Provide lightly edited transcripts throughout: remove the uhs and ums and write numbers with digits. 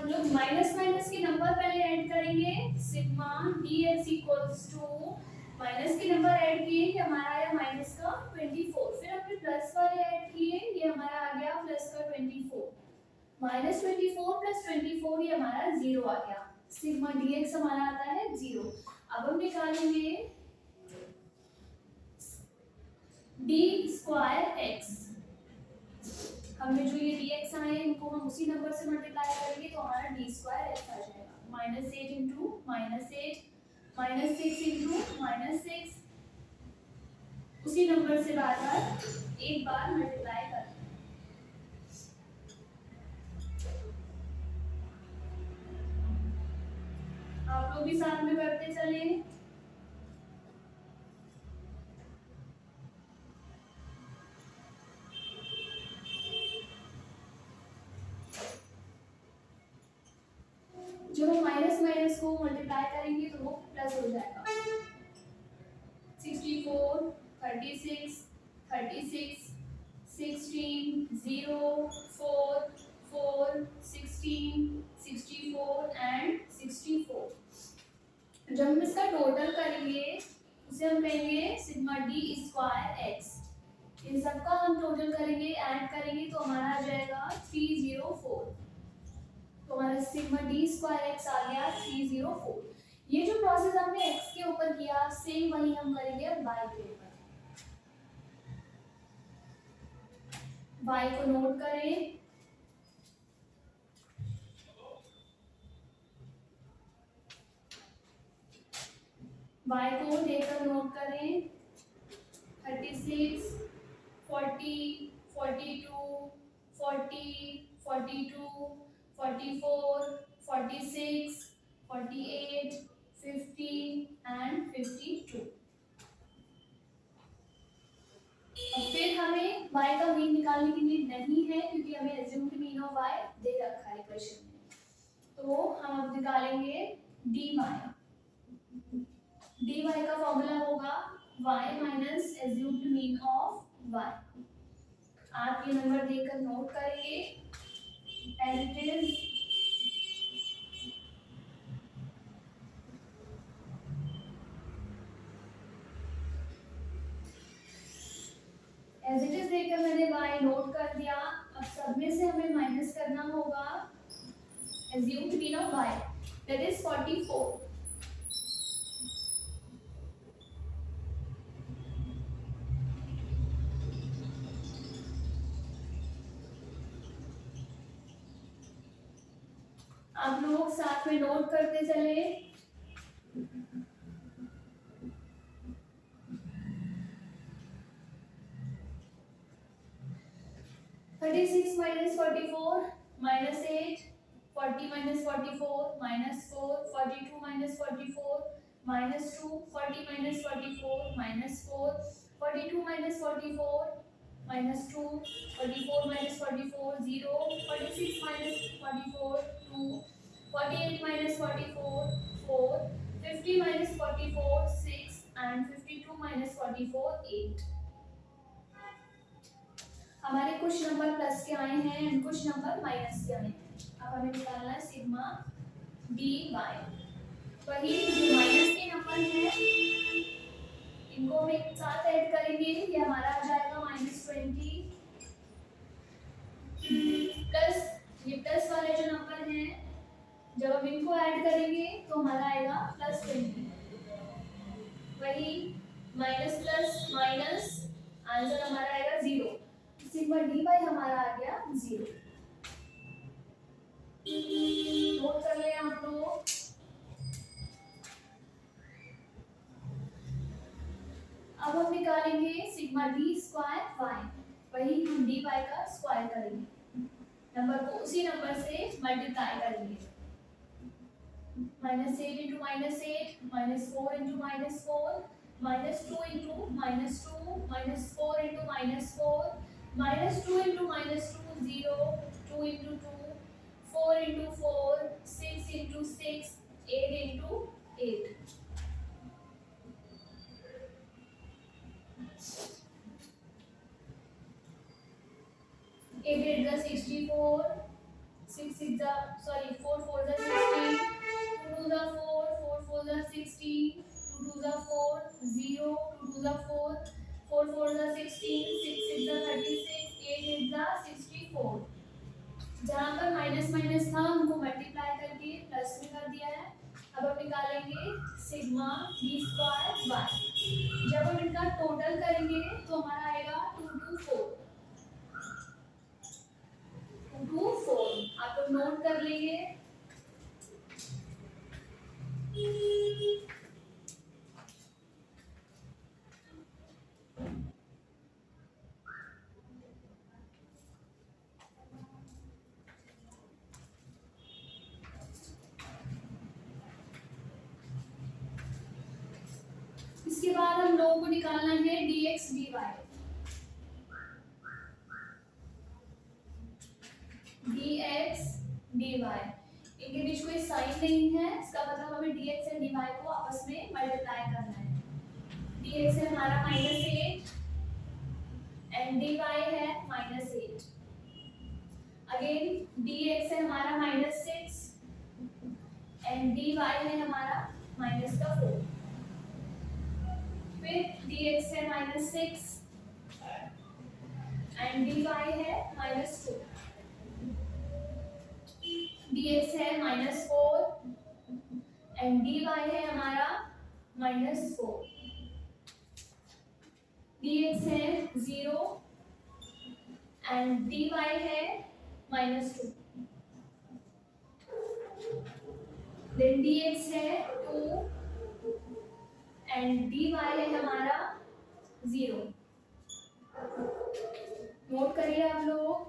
हम लोग minus minus के नंबर पहले ऐड करेंगे, sigma dx equals to minus के नंबर ऐड किए, ये हमारा आया माइनस का 24, फिर हमने प्लस वाले ऐड किए, ये हमारा आ गया प्लस का 24, माइनस 24 प्लस 24 ये हमारा 0 आ गया, सिग्मा dx हमारा आता है 0। अब हम निकालेंगे d स्क्वायर x, हमने जो ये dx आए इनको हम उसी नंबर से मल्टीप्लाई करेंगे तो हमारा d स्क्वायर x आ जाएगा, -8 इंटू -8 -6 इंटू -6, उसी नंबर से बार बार एक बार मल्टीप्लाई करते हैं। आप लोग भी साथ में करते चले। जब हम माइनस माइनस को मल्टीप्लाई करेंगे तो वो प्लस हो जाएगा, 64 36 36 16 0 4 4 16 64 एंड 64। जब हम इसका टोटल करेंगे उसे हम कहेंगे सिग्मा डी स्क्वायर एक्स, इन सबका हम टोटल करेंगे ऐड करेंगे तो हमारा आ जाएगा 304, तो हमारा सिग्मा डी स्क्वायर एक्स आ गया 304। ये जो प्रोसेस हमने एक्स के ऊपर किया सेम वही हम करेंगे अब वाई के ऊपर। वाई को नोट करें, वाई को देखकर नोट करें, 36 40 42 40 42 44 46 48 50 एंड 52। और फिर हमें y का मीन निकालने की नीड नहीं है क्योंकि हमें एज्यूम्ड मीन ऑफ y दे रखा है क्वेश्चन में, तो हम अब निकालेंगे dy। dy का फॉर्मूला होगा y minus assumed mean of y। आप ये नंबर देखकर नोट करेंगे, एज इट इज देखकर मैंने y नोट कर दिया। अब सब में से हमें माइनस करना होगा assumed mean of y, that is 44। आप लोग साथ में नोट करते चले। 36 minus 44 minus 8, 40 minus 44 minus 4, 42 minus 44 minus 2, 40 minus 44 minus 4, 42 minus 44 minus 2, 44 minus 44 0, 46 minus 44 2, 48 minus 44 4, 50 minus 44 6 and 52 minus 44 8। हमारे कुछ नंबर प्लस के आए हैं एंड कुछ नंबर माइनस के आए हैं। अब हमें निकालना है सिग्मा डी वाई। वही जो माइनस के नंबर हैं इनको हम एक साथ ऐड करेंगे, ये हमारा आ जाएगा -20 प्लस ये प्लस वाले जो नंबर हैं जब हम इनको ऐड करेंगे तो हमारा आएगा +20। वही माइनस प्लस माइनस आंसर हमारा आएगा 0, सिग्मा डी बाई हमारा आ गया 0। नोट कर ले आप लोग। अब हम निकालेंगे सिग्मा डी स्क्वायर वाई, वही हम डी वाई का स्क्वायर करेंगे, नंबर को उसी नंबर से मल्टीप्लाई करेंगे। -8 into -8 -4 into -4 -2 into -2 -4 into -4 -2 into -2 0, 2 into 2 4 into 4 6 into 6 8 into 8। Eight 8 the 64, 6 6 the sorry 4 2 जा 4, 4 4 जा 16, 6 6 जा 36, 8 8 जा 64। जहाँ पर माइनस माइनस था उनको मल्टीप्लाई करके प्लस में कर दिया है। अब हम निकालेंगे सिग्मा डी स्क्वायर वाई। जब हम इनका टोटल करेंगे तो हमारा आएगा 2 आप लोग नोट कर लेंगे। इसके बाद हम लोगों को निकालना है dx dy। dx dy इनके बीच कोई साइन नहीं है, इसका मतलब हमें dx और dy को आपस में मल्टीप्लाई करना है। dx है हमारा -8 एंड dy है -8। अगेन dx है हमारा -6 एंड dy है हमारा -4। फिर dx है -6 एंड dy है -2। dx है -4 एंड dy है हमारा -4। dx है 0 एंड dy है -2। देन dx है 2 एंड dy है हमारा 0। नोट करिए आप लोग।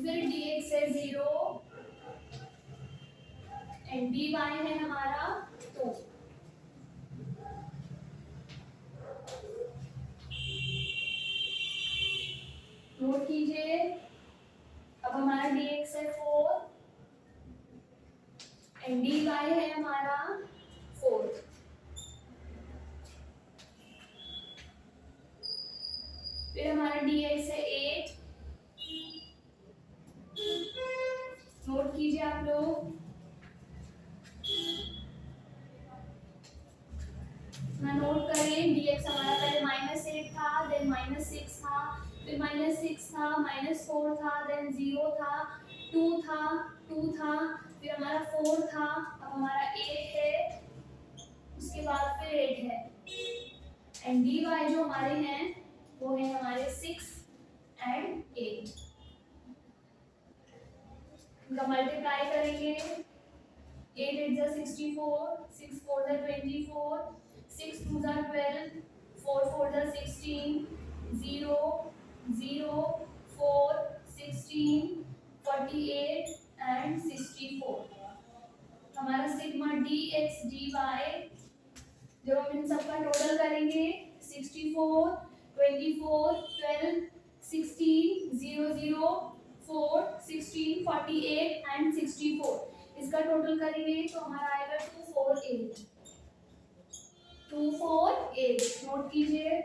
फिर dx है 0 एंड dy है हमारा 2। नोट कीजिए। अब हमारा dx है 4 एंड dy है हमारा 4। फिर हमारा dx है 8। नोट कीजिए आप लोग। नोट करें dx हमारा पहले -8 था, देन -6 था, फिर -6 था, -4 था, देन 0 था, 2 था, 2 था, फिर हमारा 4 था, अब हमारा 8 है, उसके बाद फिर 8 है। एंड dy जो हमारे हैं वो है हमारे 6 एंड 8। इनका मल्टीप्लाई करेंगे। 8 8 जा 64, 6 4 जा 24, 6 2 जा 12, 4 4 जा 16, 0 0 4 16 48 एंड 64। हमारा सिग्मा dx dy जब हम इन सबका टोटल करेंगे 64 24 12 16 0 0 4 16 48 एंड 64। इसका टोटल करेंगे तो हमारा आएगा 248। 248 नोट कीजिए।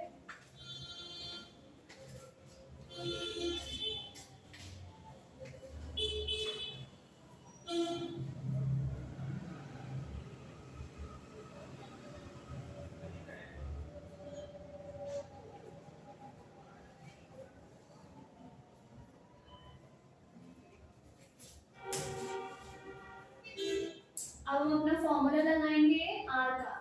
अब हम अपना फॉर्मूला लगाएंगे r का।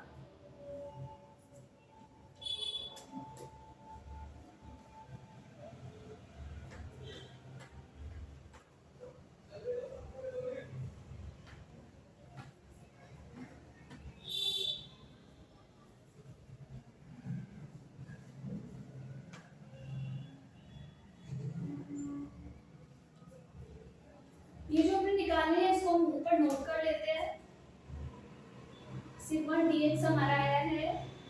ये जो हमने निकाले हैं इसको हम ऊपर नोट कर लेते हैं। सिग्मा dx हमारा आया है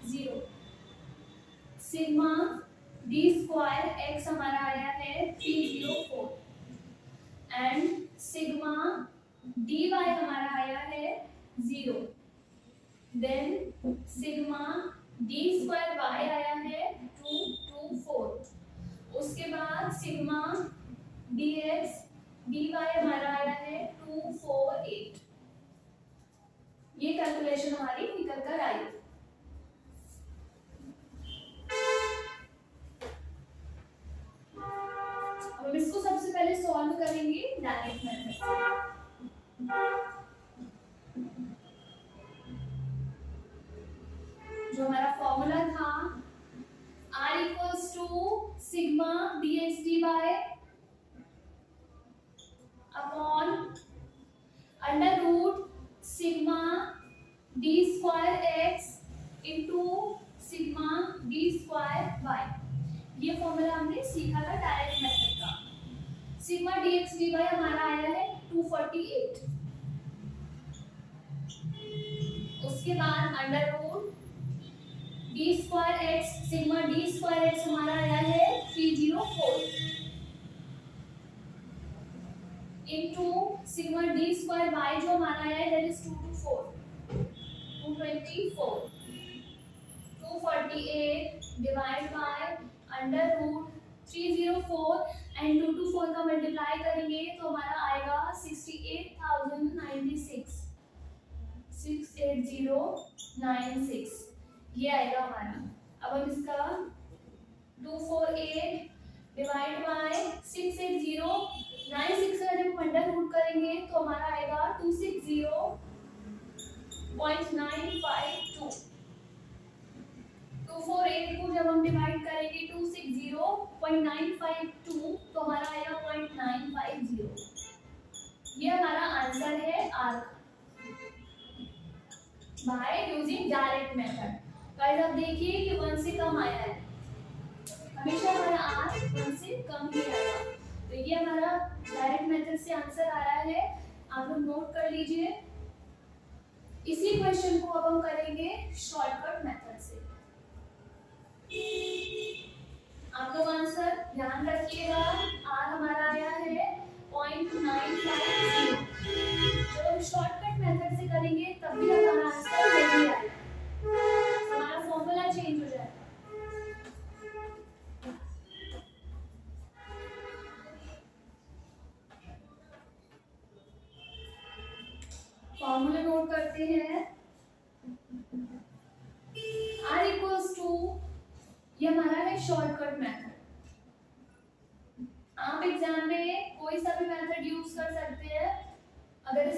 0। सिग्मा d स्क्वायर x हमारा आया है 304 एंड सिग्मा dy हमारा आया है 0। Then sigma d square y आया है 224। उसके बाद सिग्मा dx dy वाई हमारा आया है 248। ये कैलकुलेशन हमारी निकल कर आई। अब हम इसको सबसे पहले सॉल्व करेंगे डायरेक्ट मेथड से। जो हमारा फॉर्मूला था r equals to sigma dx dy upon under root sigma d square x into sigma d square y। ये फॉर्मूला हमने सीखा था डायरेक्ट मेथड का। सिग्मा dx dy हमारा आया है 248। उसके बाद under root d square x sigma d square x हमारा आया है 304 into sigma d square y जो हमारा आया है that is 224 248 divide by under root 304 and 224 का मल्टीप्लाई करेंगे तो हमारा आएगा 68096 68096 ये आएगा हमारा। अब हम इसका 248 डिवाइड बाय 68096 का जब अंडर रूट करेंगे तो हमारा आएगा 260.952। 248 को जब हम डिवाइड करेंगे 260.952 तो हमारा आएगा 0.950। ये हमारा आंसर है R by using direct method. Guys आप देखिए कि 1 से कम आया है, हमेशा हमारा आर 1 से कम ही आएगा। तो ये हमारा डायरेक्ट मेथड से आंसर आया है, आप लोग नोट कर लीजिए। इसी क्वेश्चन को अब हम करेंगे शॉर्टकट मेथड से। आप लोग आंसर ध्यान रखिएगा। आर हमारा आया है 0.950। जब हम शॉर्टकट मेथड से करेंगे तब भी हमारा आंसर नहीं आएगा, हमारा फॉर्मूला चेंज हो जाएगा। फॉर्मूला नोट करते हैं। r इक्वल्स टू, ये हमारा है शॉर्टकट मेथड। आप एग्जाम में कोई सा भी मेथड यूज कर सकते हैं। अगर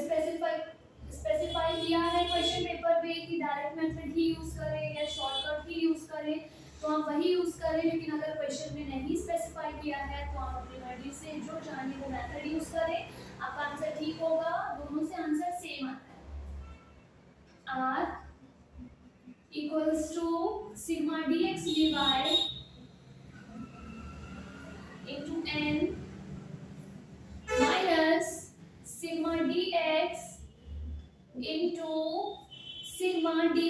स्पेसिफाई किया है क्वेश्चन पेपर पे कि डायरेक्ट मेथड ही यूज करें या शॉर्टकट ही यूज करें तो आप वही यूज करें, लेकिन अगर क्वेश्चन में नहीं स्पेसिफाई किया है तो आप अपनी मर्जी से जो चाहें वो मेथड यूज करें, आपका आंसर ठीक होगा। दोनों से आंसर सेम आता है। r equals to sigma dx dy into n minus sigma dx into sigma dy।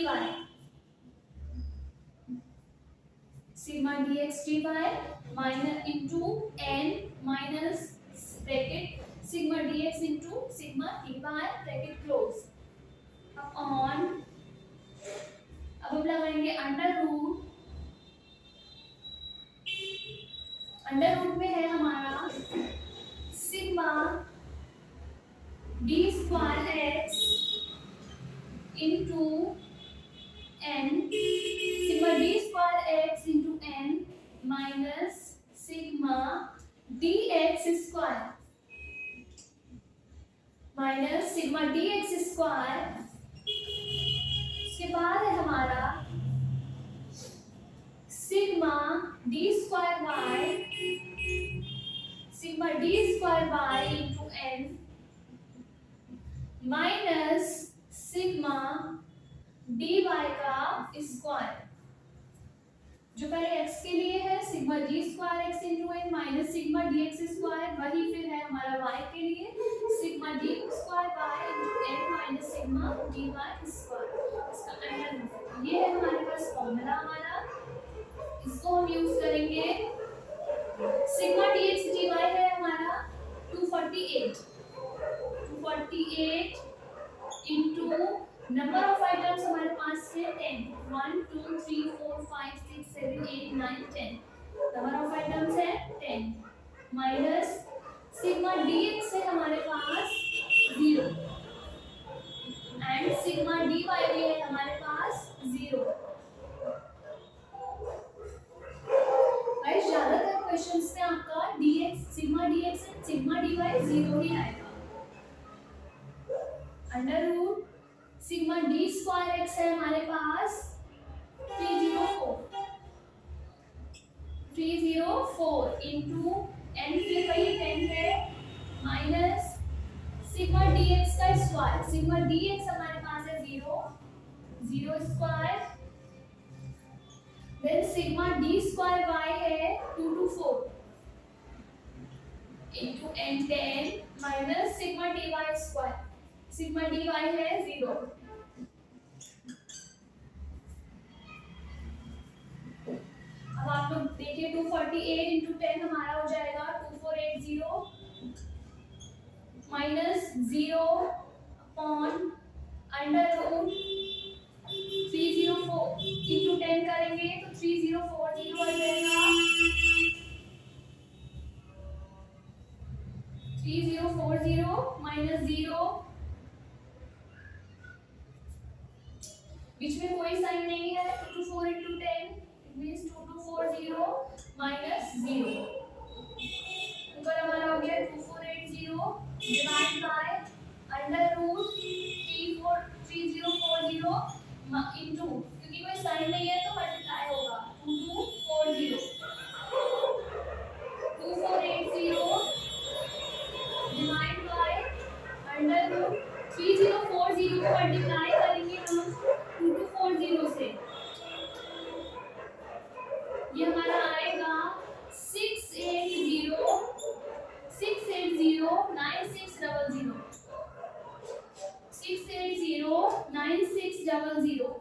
sigma dx dy minus into n minus bracket sigma dx into sigma dy bracket close upon, अब हम लगाएंगे under root में है हमारा sigma D square X into N, sigma D square X into N minus sigma D X square minus sigma D X square. उसके बाद है हमारा sigma D square by into N minus sigma D Y का square. जो पहले x के लिए है sigma D square X into N minus sigma D X square, वही फिर है हमारा y के लिए sigma D square by into N minus sigma D Y square. इसका अंडर रूट, ये है हमारे पास फॉर्मूला हमारा, इसको हम यूज करेंगे। सिग्मा dx dy है हमारा 248 इनटू नंबर ऑफ आइटम्स हमारे पास है 10 1 2 3 4 5 6 7 8 9 10, नंबर ऑफ आइटम्स है 10 माइनस सिग्मा dx है हमारे पास 0 एंड सिग्मा dy भी है हमारे पास 0। गाइस ज्यादातर क्वेश्चंस में आपका dx sigma dx and sigma dy 0 ही आएगा। Under root sigma d square x है हमारे पास 304 इंटू n फिर वही 10 है माइनस सिग्मा dx का स्क्वायर, सिग्मा dx हमारे पास है 0 square, then sigma d square y है 224 into n 10 minus sigma dy square, sigma dy है 0। अब आप लोग देखिए 248 इंटू 10 हमारा हो जाएगा 2480 minus 0 upon under root 304 into 10 करेंगे तो 3040 आ जाएगा, 3040 माइनस 0, बीच में कोई साइन नहीं है, 224 इंटू 10 मीन्स 2240 माइनस 0, ऊपर हमारा हो गया 2480 divide by under root 3040 into, क्योंकि कोई साइन नहीं है तो मल्टीप्लाई होगा 2240 2480 डिवाइड बाय अंडर रूट 3040 को मल्टीप्लाई करेंगे हम 2240 से, ये हमारा आएगा 6809600 6809600